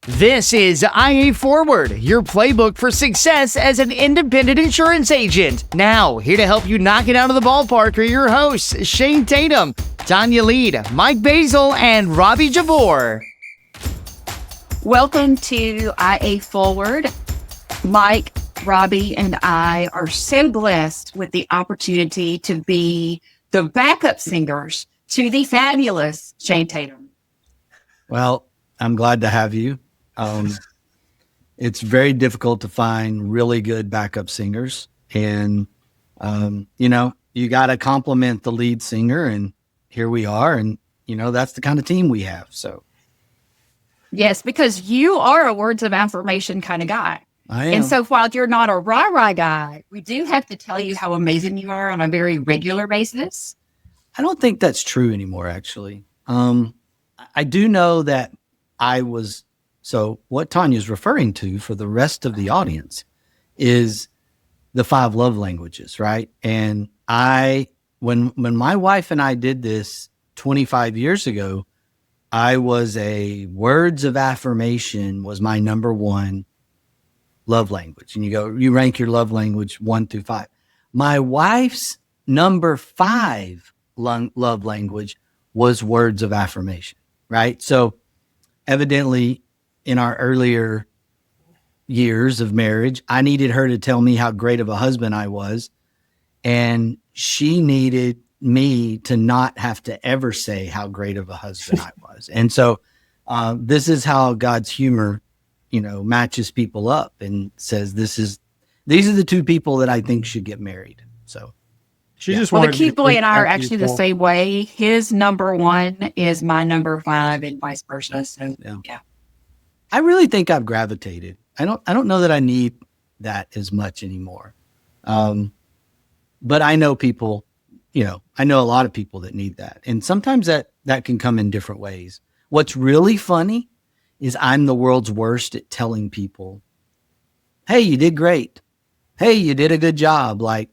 This is IA Forward, your playbook for success as an independent insurance agent. Now, here to help you knock it out of the ballpark are your hosts, Shane Tatum, Tanya Lead, Mike Basil, and Robbie Jabor. Welcome to IA Forward. Mike, Robbie, and I are so blessed with the opportunity to be the backup singers to the fabulous Shane Tatum. Well, I'm glad to have you. It's very difficult to find really good backup singers. And, you got to compliment the lead singer. And here we are. And, that's the kind of team we have. So. Yes, because you are a words of affirmation kind of guy. I am. And so while you're not a rah-rah guy, we do have to tell you how amazing you are on a very regular basis. I don't think that's true anymore, actually. I do know that so what Tanya's referring to for the rest of the audience is the 5 love languages, right? And when my wife and I did this 25 years ago, I was words of affirmation was my number 1 love language. And you rank your love language 1 through 5. My wife's number 5 love language was words of affirmation, right? So evidently in our earlier years of marriage, I needed her to tell me how great of a husband I was. And she needed me to not have to ever say how great of a husband I was. And so this is how God's humor, matches people up and says, these are the 2 people that I think should get married. So the cute boy and I are actually the same way. His number 1 is my number 5 and vice versa. So yeah. I really think I've gravitated. I don't know that I need that as much anymore. But I know people, I know a lot of people that need that. And sometimes that can come in different ways. What's really funny is I'm the world's worst at telling people, hey, you did great. Hey, you did a good job. Like,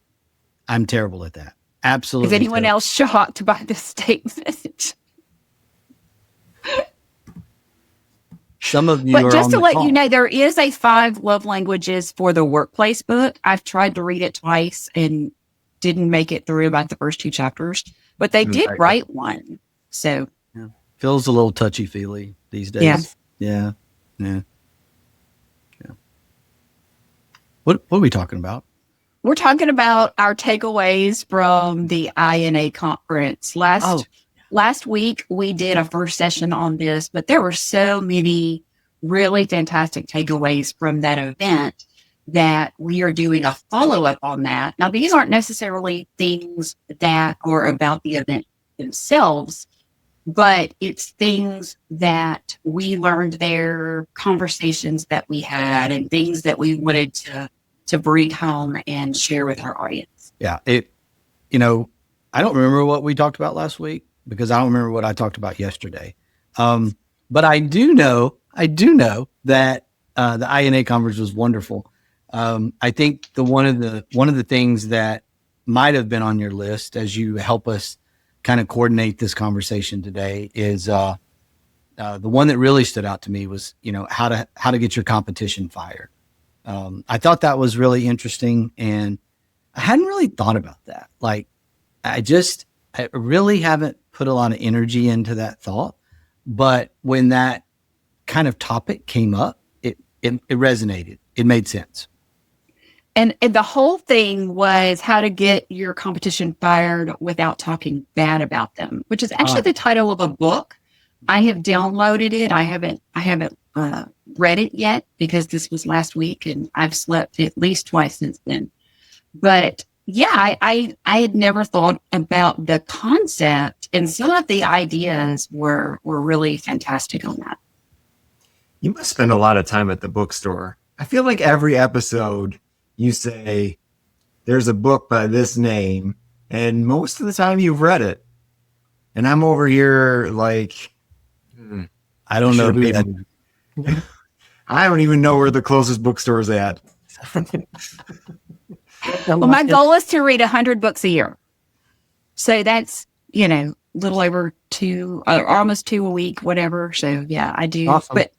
I'm terrible at that. Absolutely. Is anyone else shocked by this statement? Some of you but are just on to the let call. you know, there is a 5 love languages for the workplace book. I've tried to read it twice and didn't make it through about the first 2 chapters, but they did write one. So feels a little touchy feely these days. Yeah. What are we talking about? We're talking about our takeaways from the INA conference. Last week, we did a first session on this, but there were so many really fantastic takeaways from that event that we are doing a follow-up on that. Now, these aren't necessarily things that are about the event themselves, but it's things that we learned there, conversations that we had, and things that we wanted to bring home and share with our audience. Yeah. I don't remember what we talked about last week because I don't remember what I talked about yesterday. But I do know that the INA conference was wonderful. I think one of the things that might have been on your list as you help us kind of coordinate this conversation today is the one that really stood out to me was, how to get your competition fired. I thought that was really interesting, and I hadn't really thought about that. Like, I really haven't put a lot of energy into that thought, but when that kind of topic came up, it resonated. It made sense. And the whole thing was how to get your competition fired without talking bad about them, which is actually the title of a book. I have downloaded it. I haven't read it yet because this was last week and I've slept at least twice since then. But yeah, I had never thought about the concept, and some of the ideas were really fantastic on that. You must spend a lot of time at the bookstore. I feel like every episode you say, there's a book by this name, and most of the time you've read it. And I'm over here like, I don't know who that. I don't even know where the closest bookstore is at. Well, my goal is to read 100 books a year. So that's, little over 2, or almost 2 a week, whatever. So yeah, I do. Awesome. But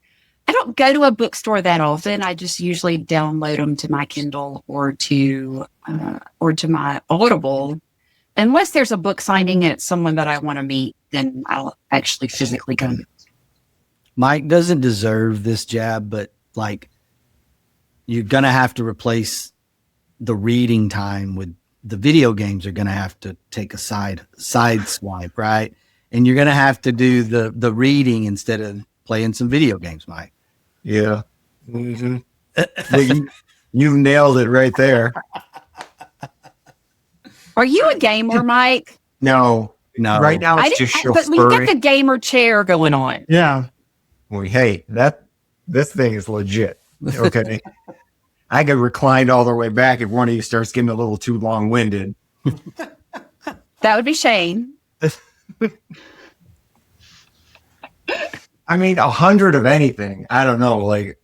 I don't go to a bookstore that often. I just usually download them to my Kindle or to my Audible. Unless there's a book signing and it's someone that I want to meet, then I'll actually physically go. Mike doesn't deserve this jab, but like you're going to have to replace the reading time with the video games are going to have to take a side swipe, right? And you're going to have to do the reading instead of playing some video games, Mike. Yeah. Mm-hmm. Well, you've nailed it right there. Are you a gamer, Mike? No. Right now it's just but we got the gamer chair going on. Yeah. Well, hey, this thing is legit. Okay. I could recline all the way back if one of you starts getting a little too long-winded. That would be Shane. I mean, 100 of anything. I don't know. Like,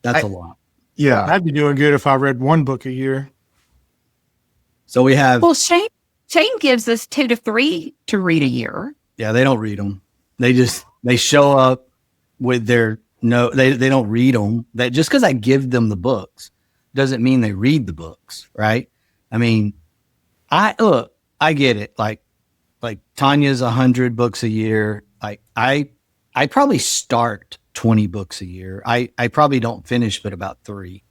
that's a lot. Yeah. I'd be doing good if I read one book a year. So we have. Well, Shane gives us 2 to 3 to read a year. Yeah, they don't read them. They show up with their no. They don't read them. That just because I give them the books doesn't mean they read the books, right? I mean, I get it. Like Tanya's 100 books a year. Like I probably start 20 books a year. I probably don't finish but about 3.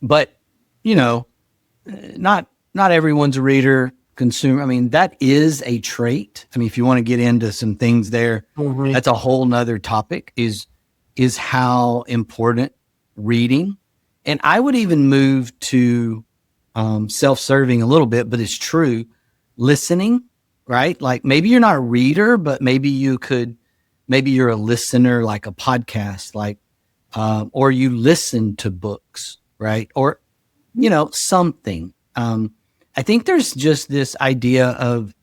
But you know, not everyone's a reader, consumer. I mean, that is a trait. I mean, if you want to get into some things there, that's a whole nother topic is how important reading. And I would even move to self-serving a little bit, but it's true. Listening, right? Like maybe you're not a reader, but maybe you're a listener, like a podcast, like, or you listen to books, right? Or, you know, something. I think there's just this idea of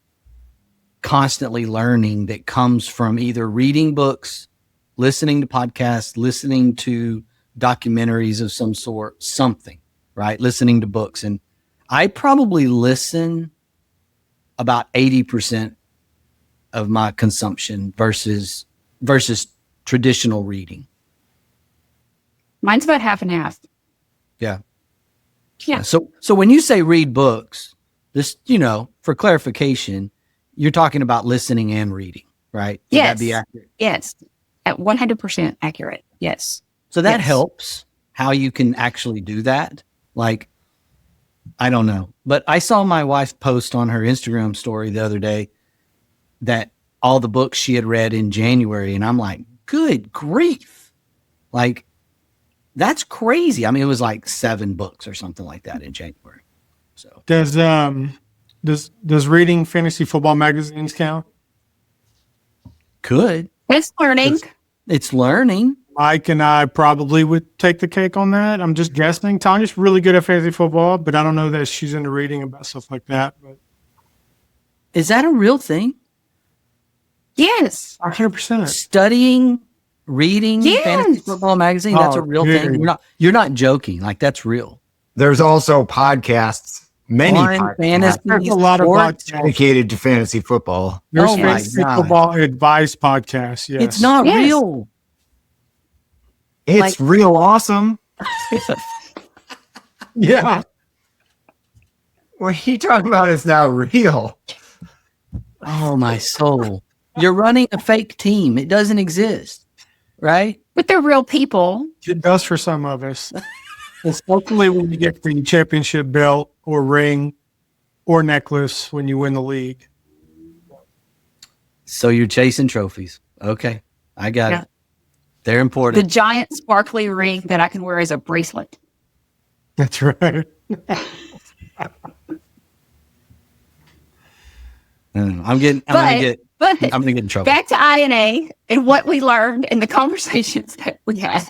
constantly learning that comes from either reading books, listening to podcasts, listening to documentaries of some sort, something, right? Listening to books. And I probably listen about 80% of my consumption versus traditional reading. Mine's about half and half. Yeah. Yeah. So when you say read books, this, you know, for clarification, you're talking about listening and reading, right? Would Yes. that be accurate? Yes. At 100% accurate. Yes. So that Yes. helps how you can actually do that. Like, I don't know, but I saw my wife post on her Instagram story the other day that all the books she had read in January. And I'm like, good grief. Like, that's crazy. I mean, it was like 7 books or something like that in January. So Does reading fantasy football magazines count? could. It's learning. It's learning. Mike and I probably would take the cake on that. I'm just guessing. Tanya's really good at fantasy football, but I don't know that she's into reading about stuff like that. But Is that a real thing? Yes. 100%. Studying, reading Yes. fantasy football magazine, that's a Oh, real yeah. thing. You're not joking. Like, that's real. There's also podcasts, many On podcasts fantasy There's a lot of sports. podcasts. dedicated to fantasy football. There's Oh my fantasy God. football advice podcasts. Yes. It's not Yes. real. It's real awesome. Yeah. What are you talking about is not real. Oh, my soul. You're running a fake team. It doesn't exist, right? But they're real people. It does for some of us. Especially when you get the championship belt or ring or necklace when you win the league. So you're chasing trophies. Okay. I got Yeah. it. They're The important. giant sparkly ring that I can wear as a bracelet. That's right. I'm gonna get in trouble. Back to INA and what we learned in the conversations that we had.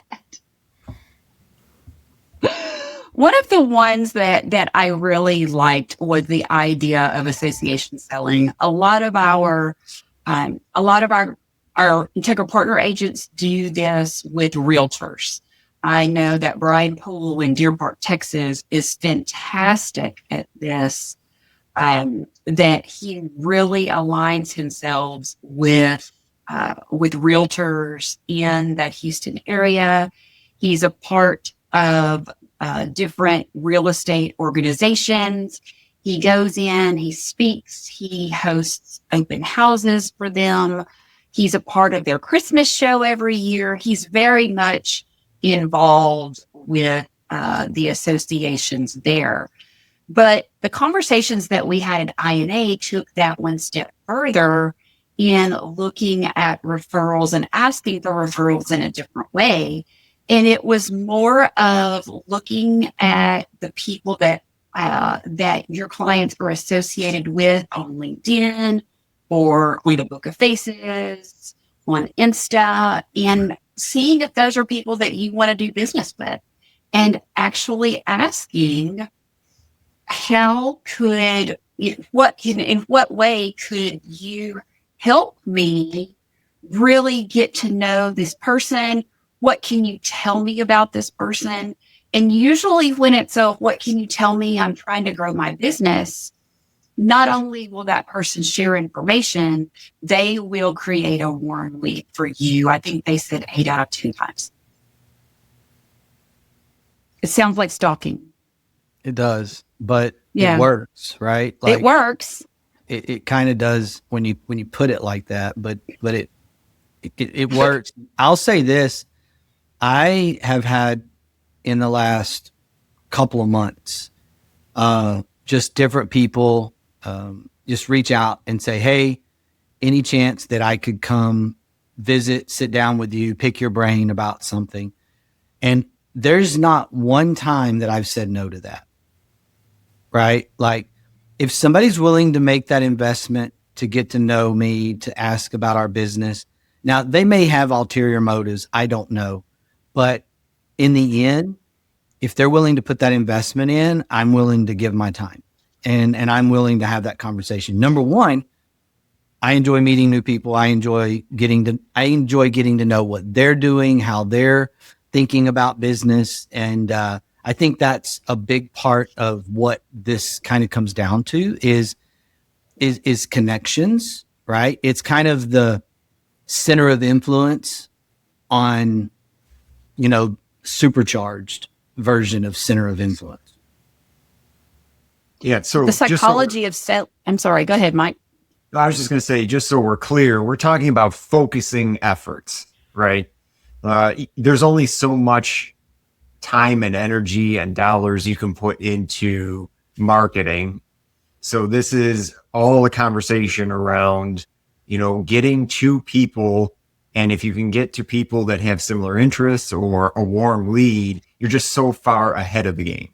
One of the ones that I really liked was the idea of association selling. A lot of our Integra partner agents do this with realtors. I know that Brian Poole in Deer Park, Texas, is fantastic at this. That he really aligns himself with with realtors in that Houston area. He's a part of different real estate organizations. He goes in, he speaks, he hosts open houses for them. He's a part of their Christmas show every year. He's very much involved with the associations there. But the conversations that we had at INA took that one step further in looking at referrals and asking for referrals in a different way. And it was more of looking at the people that your clients are associated with on LinkedIn or with a book of faces, on Insta, and seeing if those are people that you want to do business with, and actually asking, in what way could you help me really get to know this person? What can you tell me about this person? And usually when it's what can you tell me? I'm trying to grow my business. Not only will that person share information, they will create a warm lead for you. I think they said 8 out of 10 times. It sounds like stalking. It does, but it works, right? It works. It kind of does when you put it like that, but it works. I'll say this. I have had in the last couple of months, just different people just reach out and say, hey, any chance that I could come visit, sit down with you, pick your brain about something? And there's not one time that I've said no to that, right? Like if somebody's willing to make that investment to get to know me, to ask about our business, now they may have ulterior motives. I don't know. But in the end, if they're willing to put that investment in, I'm willing to give my time and I'm willing to have that conversation. Number one, I enjoy meeting new people. I enjoy getting to know what they're doing, how they're thinking about business. And I think that's a big part of what this kind of comes down to is connections, right? It's kind of the center of influence on, supercharged version of center of influence. Yeah. So the psychology of I'm sorry, go ahead, Mike. I was just going to say, just so we're clear, we're talking about focusing efforts, right? There's only so much time and energy and dollars you can put into marketing. So this is all a conversation around, getting to people. And if you can get to people that have similar interests or a warm lead, you're just so far ahead of the game.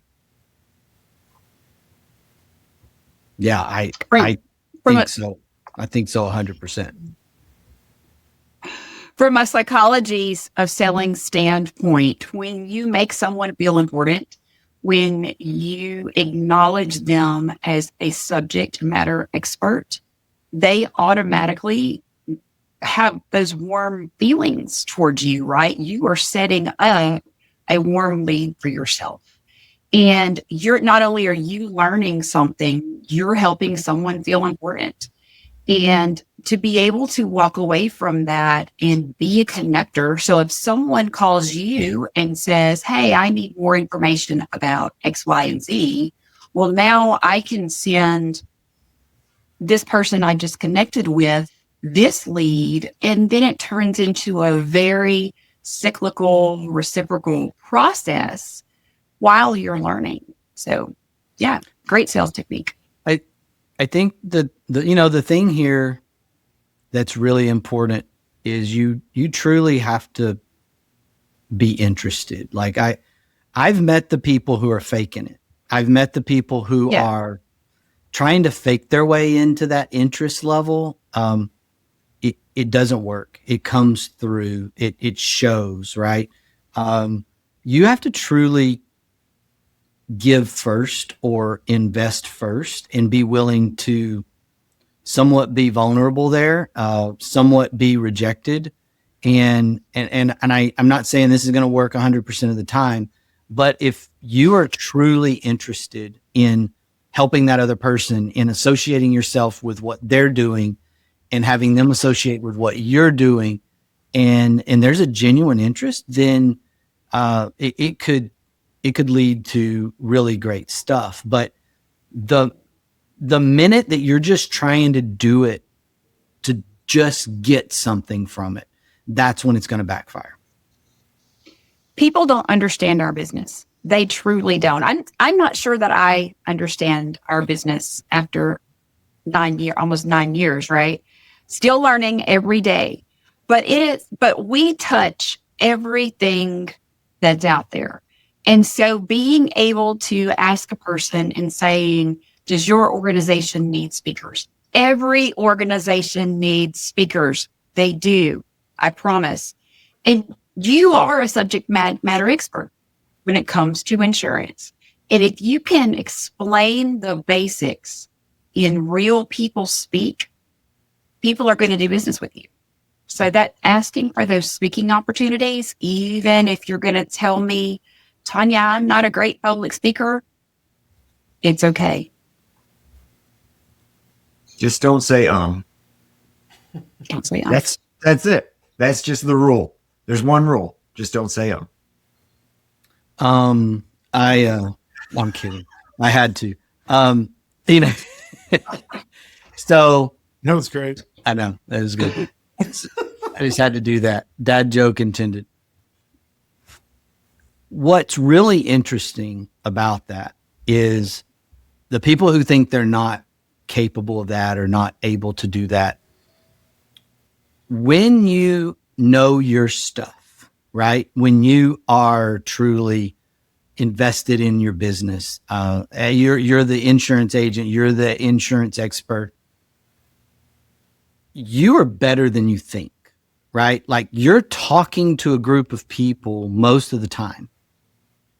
Yeah, I think so. I think so 100%. From a psychology of selling standpoint, when you make someone feel important, when you acknowledge them as a subject matter expert, they automatically have those warm feelings towards you, right? You are setting up a warm lead for yourself. And not only are you learning something, you're helping someone feel important. And to be able to walk away from that and be a connector. So if someone calls you and says, hey, I need more information about X, Y, and Z, well, now I can send this person I just connected with this lead, and then it turns into a very cyclical, reciprocal process while you're learning. So yeah, great sales technique. I think the thing here that's really important is you truly have to be interested. Like I've met the people who are faking it. I've met the people who are trying to fake their way into that interest level. It doesn't work. It comes through. It shows, right? You have to truly give first or invest first and be willing to somewhat be vulnerable there, somewhat be rejected. And I'm not saying this is going to work 100% of the time, but if you are truly interested in helping that other person, in associating yourself with what they're doing, and having them associate with what you're doing, and there's a genuine interest, then it could lead to really great stuff. But the minute that you're just trying to do it to just get something from it, that's when it's going to backfire. People don't understand our business. They truly don't. I'm not sure that I understand our business after almost 9 years, right? Still learning every day. But we touch everything that's out there. And so being able to ask a person and saying, does your organization need speakers? Every organization needs speakers. They do. I promise. And you are a subject matter expert when it comes to insurance. And if you can explain the basics in real people speak, people are going to do business with you. So that asking for those speaking opportunities, even if you're going to tell me, Tanya, I'm not a great public speaker, it's okay. Just don't say Don't say That's it. That's just the rule. There's one rule. Just don't say I'm kidding. I had to. So No, it's great. I know that was good. I just had to do that. Dad joke intended. What's really interesting about that is the people who think they're not capable of that or not able to do that. When you know your stuff, right? When you are truly invested in your business, you're the insurance agent, you're the insurance expert. You are better than you think, right? Like you're talking to a group of people most of the time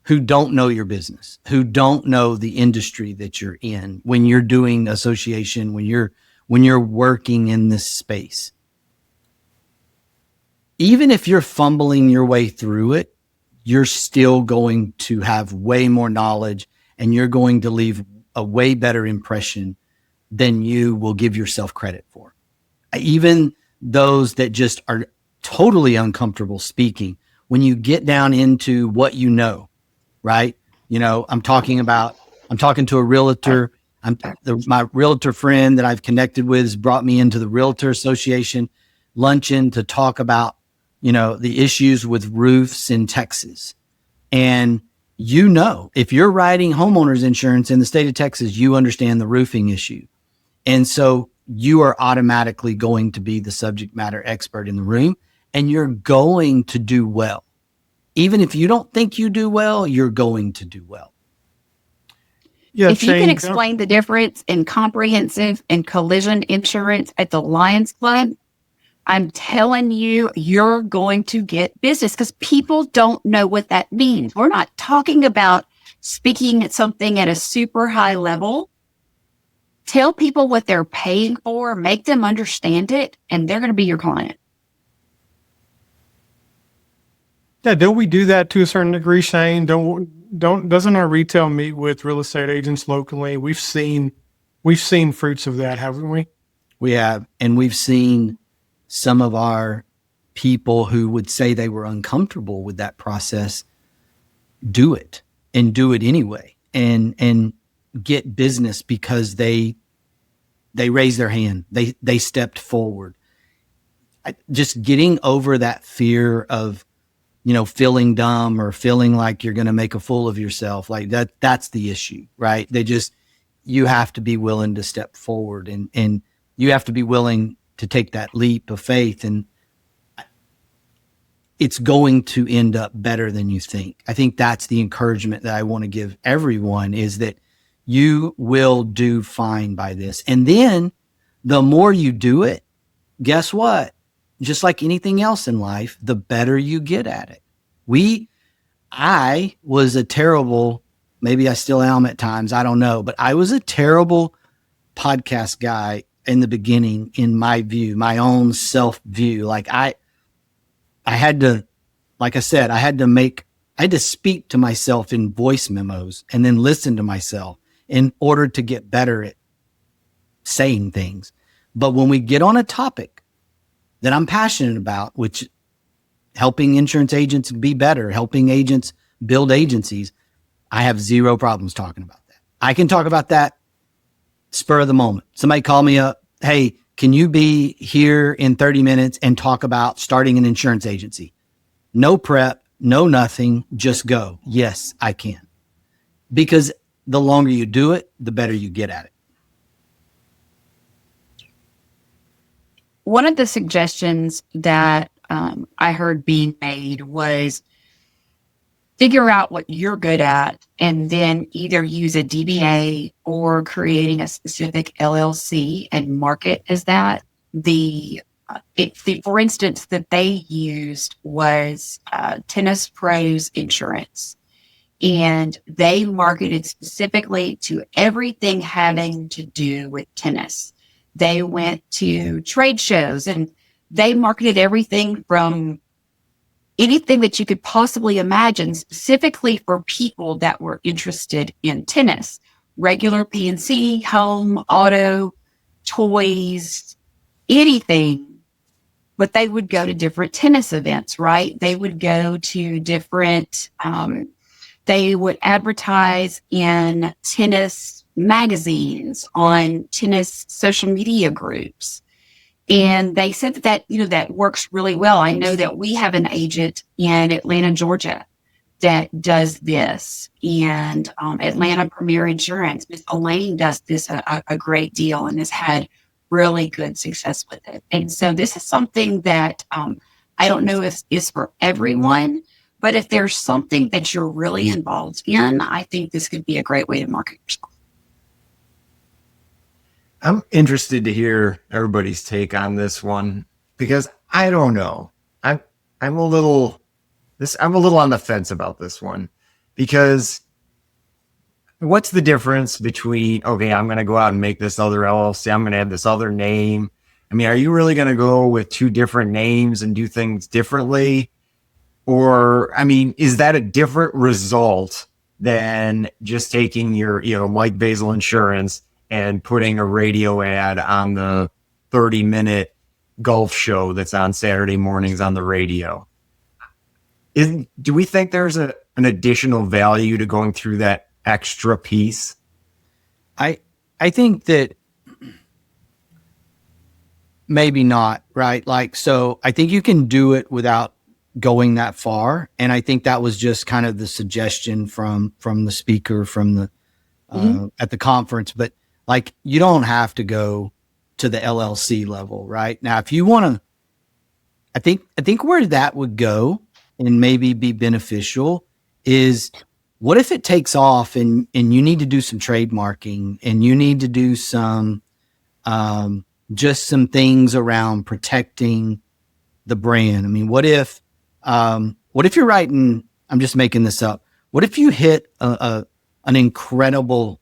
who don't know your business, who don't know the industry that you're in when you're doing association, when you're working in this space. Even if you're fumbling your way through it, you're still going to have way more knowledge and you're going to leave a way better impression than you will give yourself credit for. Even those that just are totally uncomfortable speaking, when you get down into what you know, right? You know, I'm talking to a realtor. My realtor friend that I've connected with has brought me into the Realtor Association luncheon to talk about, the issues with roofs in Texas. And if you're writing homeowners insurance in the state of Texas, you understand the roofing issue. And so you are automatically going to be the subject matter expert in the room, and you're going to do well. Even if you don't think you do well, you're going to do well. Yeah, if you can explain the difference in comprehensive and collision insurance at the Lions Club, I'm telling you, you're going to get business because people don't know what that means. We're not talking about speaking at something at a super high level. Tell people what they're paying for, make them understand it, and they're going to be your client. Yeah, don't we do that to a certain degree, Shane? Doesn't our retail meet with real estate agents locally? We've seen fruits of that, haven't we? We have, and we've seen some of our people who would say they were uncomfortable with that process do it anyway and get business because they raised their hand. They stepped forward. Just getting over that fear of, feeling dumb or feeling like you're going to make a fool of yourself. Like that's the issue, right? You have to be willing to step forward and you have to be willing to take that leap of faith, and it's going to end up better than you think. I think that's the encouragement that I want to give everyone, is that you will do fine by this. And then the more you do it, guess what? Just like anything else in life, the better you get at it. I was a terrible, maybe I still am at times, I don't know, but I was a terrible podcast guy in the beginning, in my view, my own self view. Like I had to, like I said, I had to speak to myself in voice memos and then listen to myself in order to get better at saying things. But when we get on a topic that I'm passionate about, which helping insurance agents be better, helping agents build agencies, I have zero problems talking about that. I can talk about that spur of the moment. Somebody call me up, hey, can you be here in 30 minutes and talk about starting an insurance agency? No prep, no nothing, just go. Yes, I can. Because the longer you do it, the better you get at it. One of the suggestions that I heard being made was figure out what you're good at and then either use a DBA or creating a specific LLC and market as that. For instance, that they used was Tennis Pros Insurance, and they marketed specifically to everything having to do with tennis. They went to trade shows and they marketed everything from anything that you could possibly imagine specifically for people that were interested in tennis, regular P&C, home, auto, toys, anything. But they would go to different tennis events, right? They would go to different, they would advertise in tennis magazines, on tennis social media groups. And they said that works really well. I know that we have an agent in Atlanta, Georgia that does this, and Atlanta Premier Insurance, Miss Elaine does this a great deal and has had really good success with it. And so this is something that I don't know if is for everyone, but if there's something that you're really involved in, I think this could be a great way to market yourself. I'm interested to hear everybody's take on this one because I don't know. I'm a little on the fence about this one because what's the difference between, okay, I'm going to go out and make this other LLC, I'm going to have this other name. I mean, are you really going to go with two different names and do things differently? Or, I mean, is that a different result than just taking your, Mike Basil Insurance and putting a radio ad on the 30-minute golf show that's on Saturday mornings on the radio? Do we think there's an additional value to going through that extra piece? I think that maybe not, right? Like, so I think you can do it without going that far. And I think that was just kind of the suggestion from the speaker from the at the conference. But like, you don't have to go to the LLC level, right? Now, if you want to, I think where that would go and maybe be beneficial is, what if it takes off and you need to do some trademarking and you need to do some, just some things around protecting the brand? I mean, what if you're writing, I'm just making this up. What if you hit an incredible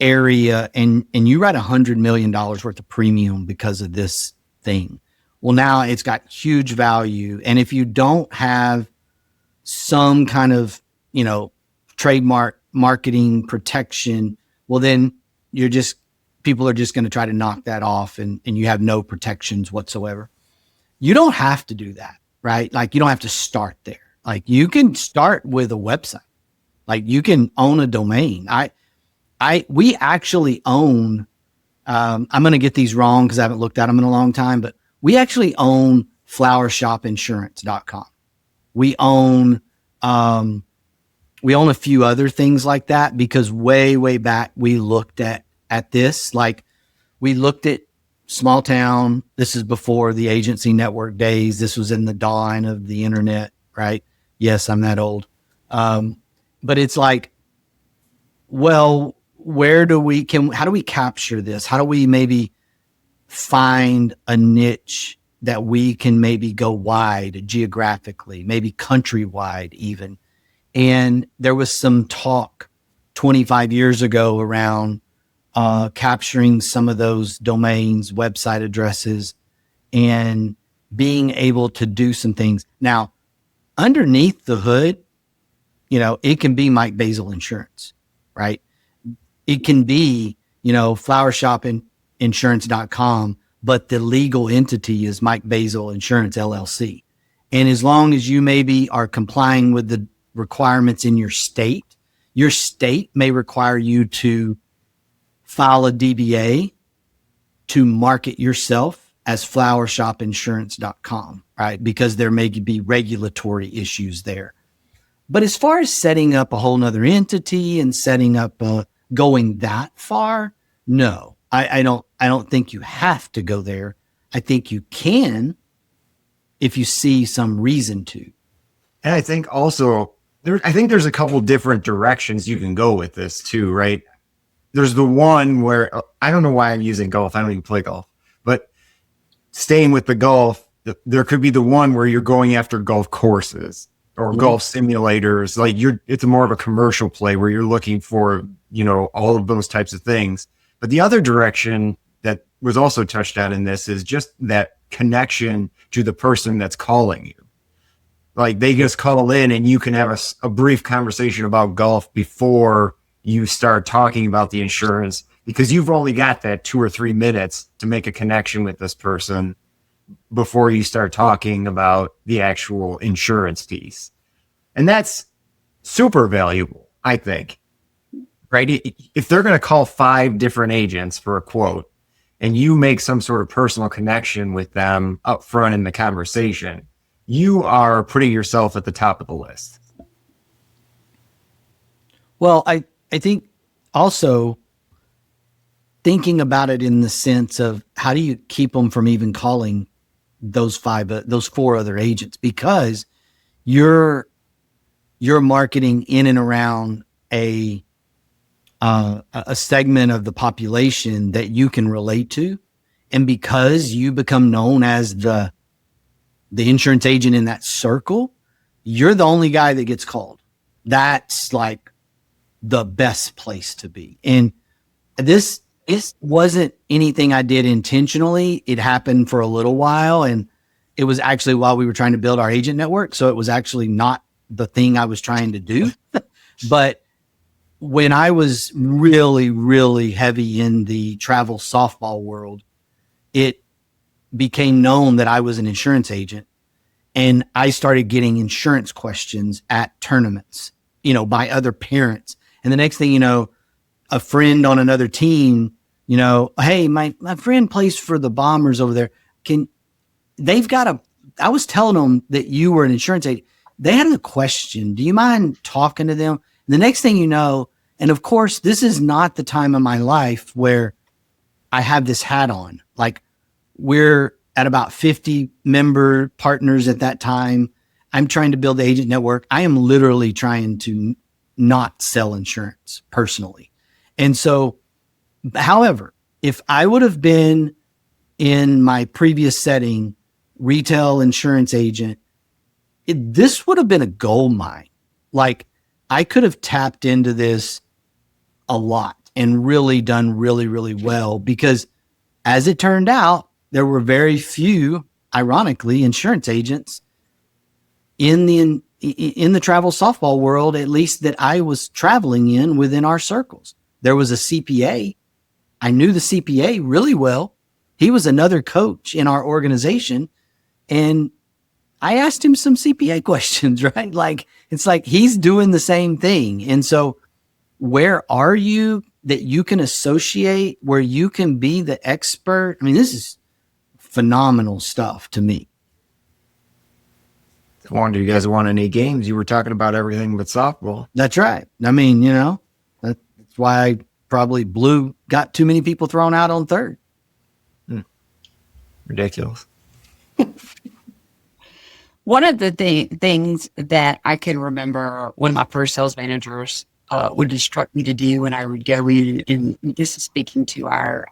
area and you write $100 million worth of premium because of this thing? Well, now it's got huge value. And if you don't have some kind of, trademark marketing protection, well, then people are just going to try to knock that off and you have no protections whatsoever. You don't have to do that, right? Like, you don't have to start there. Like, you can start with a website. Like, you can own a domain. We actually own, I'm going to get these wrong because I haven't looked at them in a long time, but we actually own flowershopinsurance.com. We own a few other things like that because way back we looked at this. Like, we looked at small town. This is before the agency network days. This was in the dawn of the internet, right? Yes, I'm that old. But it's like, well, how do we capture this? How do we maybe find a niche that we can maybe go wide geographically, maybe countrywide even? And there was some talk 25 years ago around capturing some of those domains, website addresses, and being able to do some things. Now, underneath the hood, it can be Mike Basil Insurance, right? It can be, Flower Shop insurance.com, but the legal entity is Mike Basil Insurance LLC. And as long as you maybe are complying with the requirements in your state may require you to file a DBA to market yourself as flowershopinsurance.com, right? Because there may be regulatory issues there. But as far as setting up a whole nother entity and setting up going that far, no, I don't think you have to go there. I think you can if you see some reason to. And I think also I think there's a couple different directions you can go with this too, right? There's the one where I don't know why I'm using golf. I don't even play golf, but staying with the golf, there could be the one where you're going after golf courses or golf simulators. Like it's more of a commercial play where you're looking for, all of those types of things. But the other direction that was also touched on in this is just that connection to the person that's calling you. Like they just call in and you can have a brief conversation about golf before you start talking about the insurance, because you've only got that 2 or 3 minutes to make a connection with this person before you start talking about the actual insurance piece. And that's super valuable, I think, right? If they're going to call 5 different agents for a quote and you make some sort of personal connection with them up front in the conversation, you are putting yourself at the top of the list. Well, I think also thinking about it in the sense of how do you keep them from even calling those 4 other agents, because you're marketing in and around a segment of the population that you can relate to. And because you become known as the insurance agent in that circle, you're the only guy that gets called. That's like the best place to be. And this wasn't anything I did intentionally. It happened for a little while, and it was actually while we were trying to build our agent network. So it was actually not the thing I was trying to do. But when I was really, really heavy in the travel softball world, it became known that I was an insurance agent, and I started getting insurance questions at tournaments, by other parents. And the next thing you know, a friend on another team, hey, my friend plays for the Bombers over there. I was telling them that you were an insurance agent. They had a question. Do you mind talking to them? And the next thing you know, and of course, this is not the time of my life where I have this hat on. Like, we're at about 50 member partners at that time. I'm trying to build the agent network. I am literally trying to not sell insurance personally. And so, however, if I would have been in my previous setting, retail insurance agent, this would have been a gold mine. Like, I could have tapped into this a lot and really done really, really well, because as it turned out, there were very few, ironically, insurance agents in the travel softball world, at least that I was traveling in within our circles. There was a CPA. I knew the CPA really well. He was another coach in our organization. And I asked him some CPA questions, right? Like, it's like he's doing the same thing. And so where are you that you can associate, where you can be the expert? I mean, this is phenomenal stuff to me. I wonder if you guys won any games. You were talking about everything but softball. That's right. I mean, that's why I probably got too many people thrown out on third. Ridiculous. One of the things that I can remember when my first sales managers would instruct me to do when I would go in, and this is speaking to our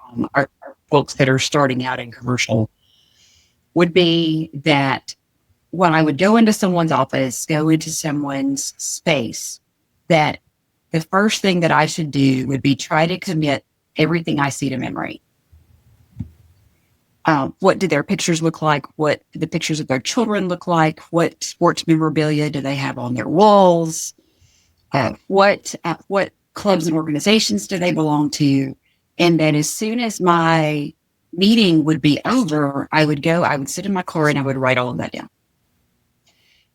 folks that are starting out in commercial, would be that when I would go into someone's office, go into someone's space, that the first thing that I should do would be try to commit everything I see to memory. What do their pictures look like? What do the pictures of their children look like? What sports memorabilia do they have on their walls? What clubs and organizations do they belong to? And then as soon as my meeting would be over, I would sit in my car and I would write all of that down.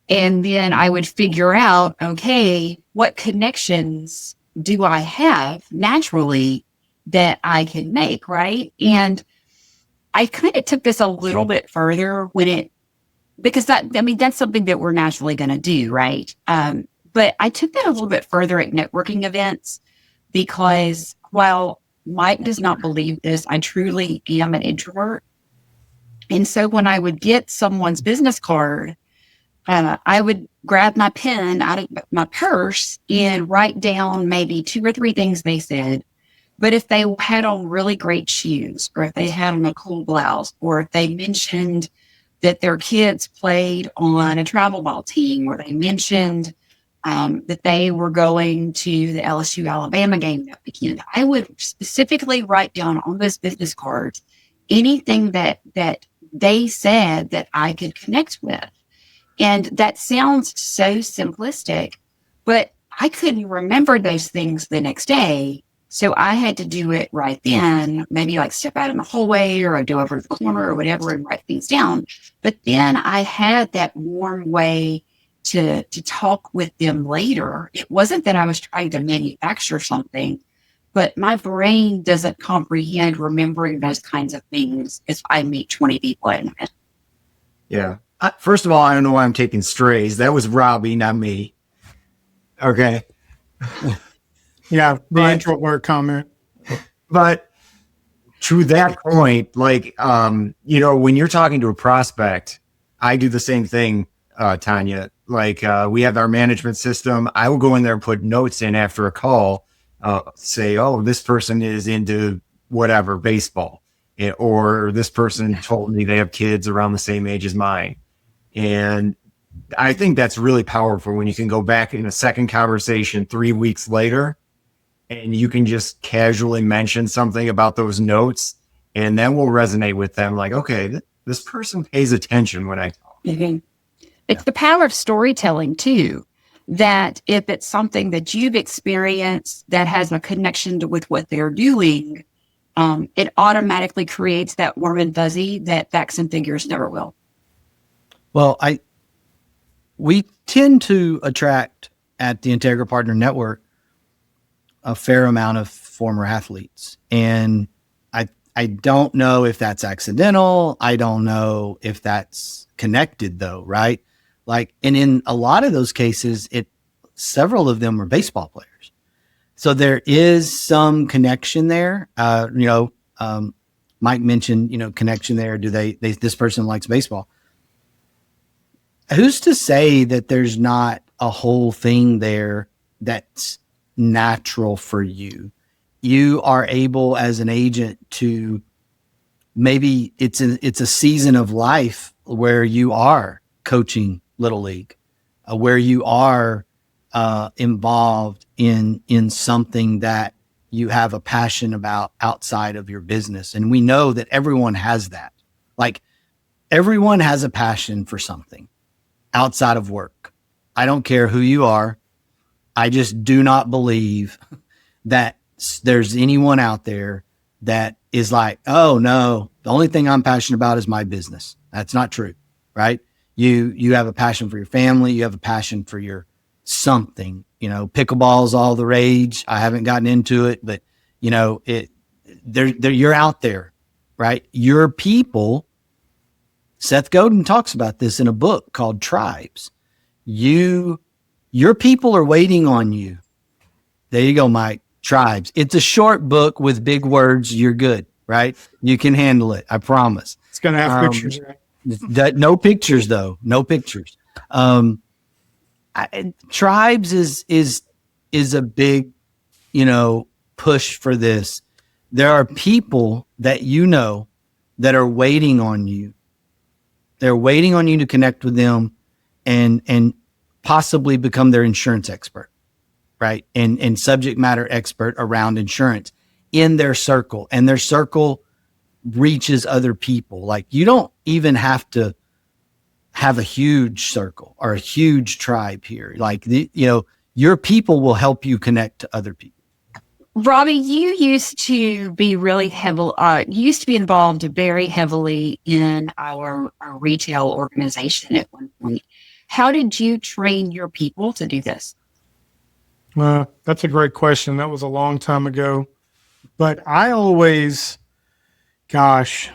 And then I would figure out, okay, what connections do I have naturally that I can make, right? And I kind of took this a little bit further because that's something that we're naturally going to do, right? But I took that a little bit further at networking events because while Mike does not believe this, I truly am an introvert. And so when I would get someone's business card, I would grab my pen out of my purse and write down maybe 2 or 3 things they said. But if they had on really great shoes, or if they had on a cool blouse, or if they mentioned that their kids played on a travel ball team, or they mentioned that they were going to the LSU Alabama game that weekend, I would specifically write down on those business cards anything that they said that I could connect with. And that sounds so simplistic, but I couldn't remember those things the next day. So I had to do it right then, maybe like step out in the hallway or I'd go over to the corner or whatever and write things down. But then I had that warm way to talk with them later. It wasn't that I was trying to manufacture something, but my brain doesn't comprehend remembering those kinds of things if I meet 20 people in a minute. Yeah. First of all, I don't know why I'm taking strays. That was Robbie, not me. Okay. Yeah, the introvert comment. But to that point, like, when you're talking to a prospect, I do the same thing, Tanya. Like, we have our management system. I will go in there and put notes in after a call, say, oh, this person is into whatever, baseball, or this person told me they have kids around the same age as mine. And I think that's really powerful when you can go back in a second conversation 3 weeks later and you can just casually mention something about those notes and then we'll resonate with them like, okay, this person pays attention when I talk. Mm-hmm. It's the power of storytelling too, that if it's something that you've experienced that has a connection with what they're doing, it automatically creates that warm and fuzzy that facts and figures never will. Well, we tend to attract at the Integra Partner Network a fair amount of former athletes. And I don't know if that's accidental. I don't know if that's connected though, right? Like, and in a lot of those cases, several of them were baseball players. So there is some connection there. Mike mentioned, connection there. Do this person likes baseball? Who's to say that there's not a whole thing there that's natural for you? You are able as an agent to, maybe it's a season of life where you are coaching Little League, where you are involved in something that you have a passion about outside of your business. And we know that everyone has that. Like, everyone has a passion for something outside of work. I don't care who you are. I just do not believe that there's anyone out there that is like, oh no, the only thing I'm passionate about is my business. That's not true, right? You have a passion for your family. You have a passion for your something. Pickleball's all the rage. I haven't gotten into it, but you're out there, right? Your people. Seth Godin talks about this in a book called Tribes. Your people are waiting on you. There you go, Mike. Tribes. It's a short book with big words. You're good, right? You can handle it. I promise. It's going to have pictures, right? No pictures though. No pictures. Tribes is a big, push for this. There are people that that are waiting on you. They're waiting on you to connect with them and possibly become their insurance expert, right? And subject matter expert around insurance in their circle. And their circle reaches other people. Like, you don't even have to have a huge circle or a huge tribe here. Like, your people will help you connect to other people. Robbie, you used to be really heavily, you used to be involved very heavily in our retail organization at one point. How did you train your people to do this? That's a great question. That was a long time ago. But I always, gosh,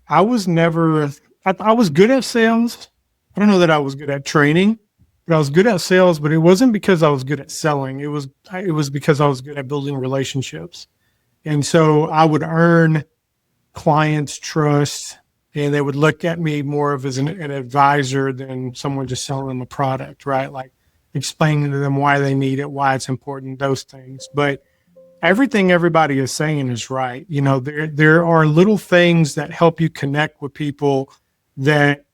I was never, I was good at sales. I don't know that I was good at training, but I was good at sales, but it wasn't because I was good at selling. It was because I was good at building relationships. And so I would earn clients' trust, and they would look at me more of as an advisor than someone just selling them a product, right? Like explaining to them why they need it, why it's important, those things. But everything everybody is saying is right. You know, there are little things that help you connect with people that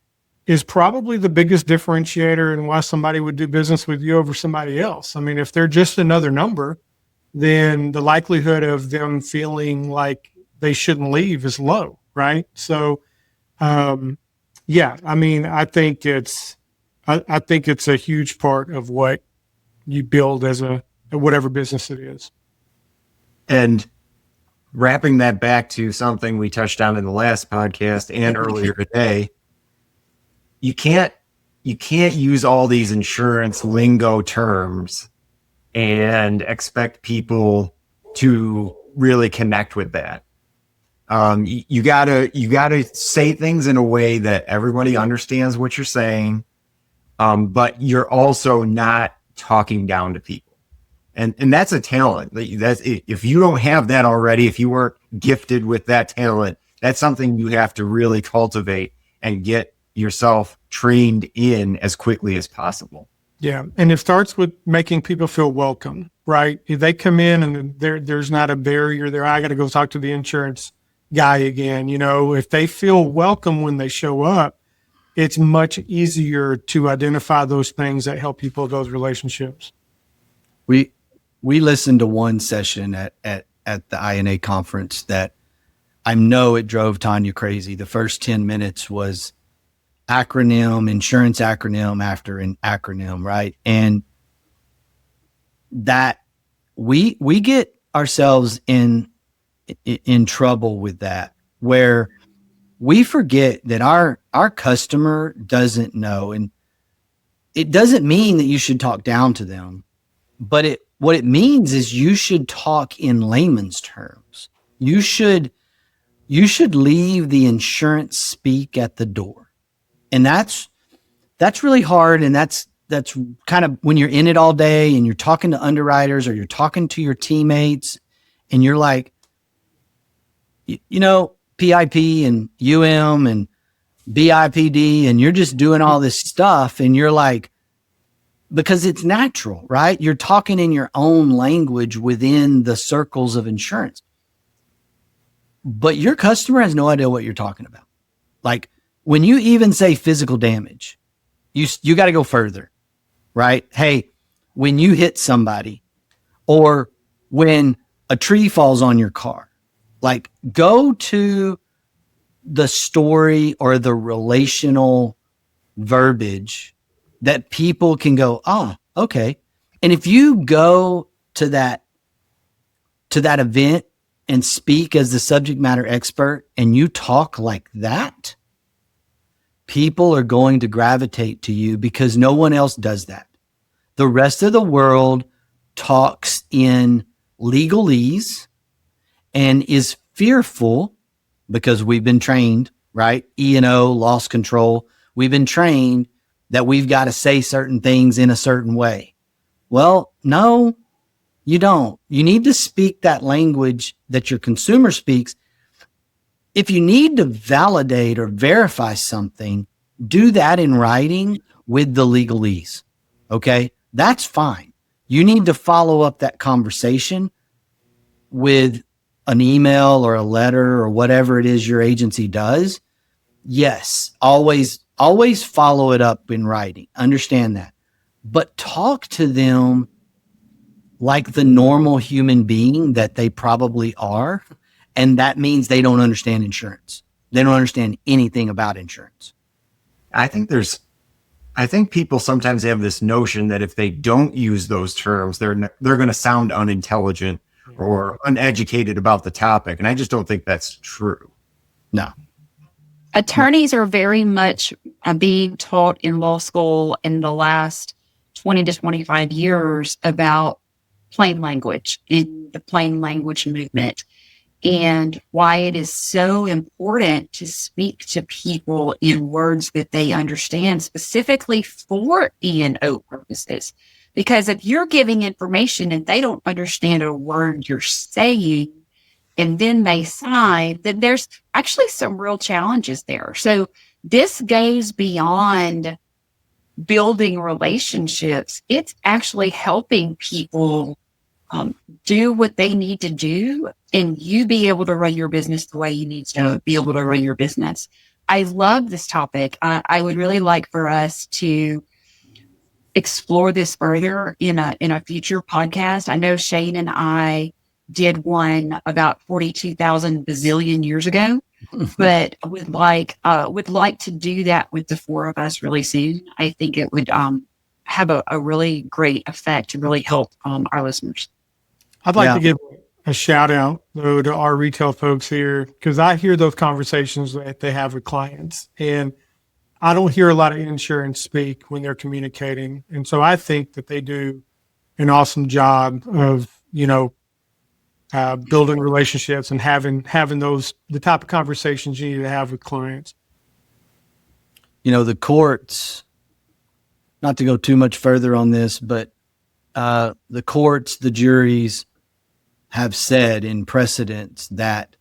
is probably the biggest differentiator in why somebody would do business with you over somebody else. I mean, if they're just another number, then the likelihood of them feeling like they shouldn't leave is low, right? So, yeah, I mean, I think it's a huge part of what you build as whatever business it is. And wrapping that back to something we touched on in the last podcast and earlier today, you can't use all these insurance lingo terms and expect people to really connect with that. You gotta say things in a way that everybody understands what you're saying, but you're also not talking down to people. And that's a talent. That's if you don't have that already, if you weren't gifted with that talent, that's something you have to really cultivate and get yourself trained in as quickly as possible. Yeah, and it starts with making people feel welcome, right? If they come in and there's not a barrier there, I got to go talk to the insurance guy again. You know, if they feel welcome when they show up, it's much easier to identify those things that help you build those relationships. We listened to one session at the INA conference that I know it drove Tanya crazy. The first 10 minutes was insurance acronym after an acronym, right? And that we get ourselves in trouble with that, where we forget that our customer doesn't know. And it doesn't mean that you should talk down to them, but what it means is you should talk in layman's terms. You should leave the insurance speak at the door. And that's really hard. And that's kind of when you're in it all day and you're talking to underwriters or you're talking to your teammates and you're like, you know, PIP and UM and BIPD, and you're just doing all this stuff. And you're like, because it's natural, right? You're talking in your own language within the circles of insurance, but your customer has no idea what you're talking about. Like when you even say physical damage, you got to go further, right? Hey, when you hit somebody or when a tree falls on your car, like go to the story or the relational verbiage that people can go, oh, okay. And if you go to that event and speak as the subject matter expert and you talk like that, people are going to gravitate to you because no one else does that. The rest of the world talks in legalese and is fearful because we've been trained, right? E&O, loss control. We've been trained that we've got to say certain things in a certain way. Well, no, you don't. You need to speak that language that your consumer speaks. If you need to validate or verify something, do that in writing with the legalese. Okay? That's fine. You need to follow up that conversation with an email or a letter or whatever it is your agency does. Yes, always follow it up in writing. Understand that. But talk to them like the normal human being that they probably are. And that means they don't understand insurance. They don't understand anything about insurance. I think people sometimes have this notion that if they don't use those terms, they're going to sound unintelligent or uneducated about the topic. And I just don't think that's true. No. Attorneys are very much being taught in law school in the last 20 to 25 years about plain language in the plain language movement and why it is so important to speak to people in words that they understand specifically for E&O purposes. Because if you're giving information and they don't understand a word you're saying, and then they sign, then there's actually some real challenges there. So this goes beyond building relationships. It's actually helping people do what they need to do, and you be able to run your business the way you need to be able to run your business. I love this topic. I would really like for us to explore this further in a future podcast. I know Shane and I did one about 42,000 bazillion years ago, but would like to do that with the four of us really soon. I think it would have a really great effect to really help our listeners. I'd like to give a shout out though to our retail folks here, because I hear those conversations that they have with clients, and I don't hear a lot of insurance speak when they're communicating. And so I think that they do an awesome job of, building relationships and having the type of conversations you need to have with clients. The courts, not to go too much further on this, but the courts, the juries have said in precedents that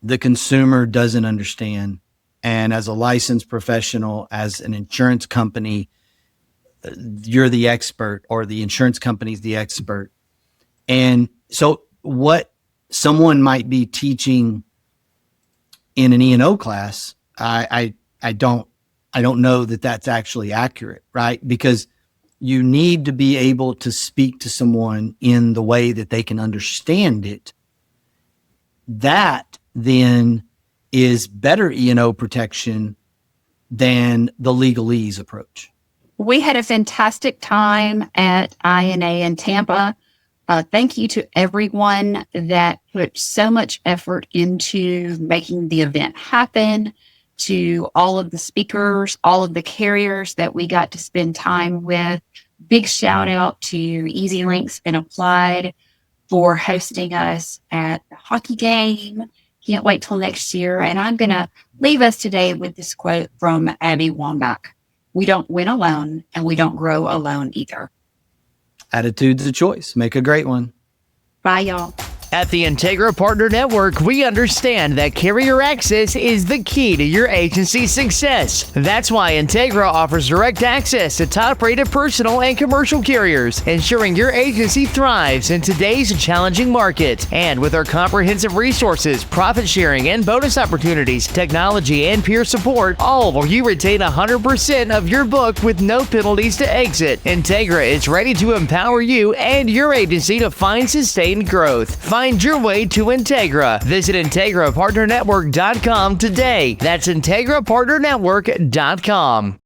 the consumer doesn't understand. And as a licensed professional, as an insurance company, you're the expert, or the insurance company's the expert. And so what someone might be teaching in an E&O class, I don't know that that's actually accurate, right? Because you need to be able to speak to someone in the way that they can understand it. That then is better E&O protection than the legalese approach. We had a fantastic time at INA in Tampa. Thank you to everyone that put so much effort into making the event happen, to all of the speakers, all of the carriers that we got to spend time with. Big shout out to Easy Links and Applied for hosting us at the hockey game. Can't wait till next year. And I'm going to leave us today with this quote from Abby Wambach. We don't win alone, and we don't grow alone either. Attitude's a choice. Make a great one. Bye, y'all. At the Integra Partner Network, we understand that carrier access is the key to your agency's success. That's why Integra offers direct access to top-rated personal and commercial carriers, ensuring your agency thrives in today's challenging market. And with our comprehensive resources, profit sharing and bonus opportunities, technology and peer support, all while you retain 100% of your book with no penalties to exit. Integra is ready to empower you and your agency to find sustained growth. Find your way to Integra. Visit IntegraPartnerNetwork.com today. That's IntegraPartnerNetwork.com.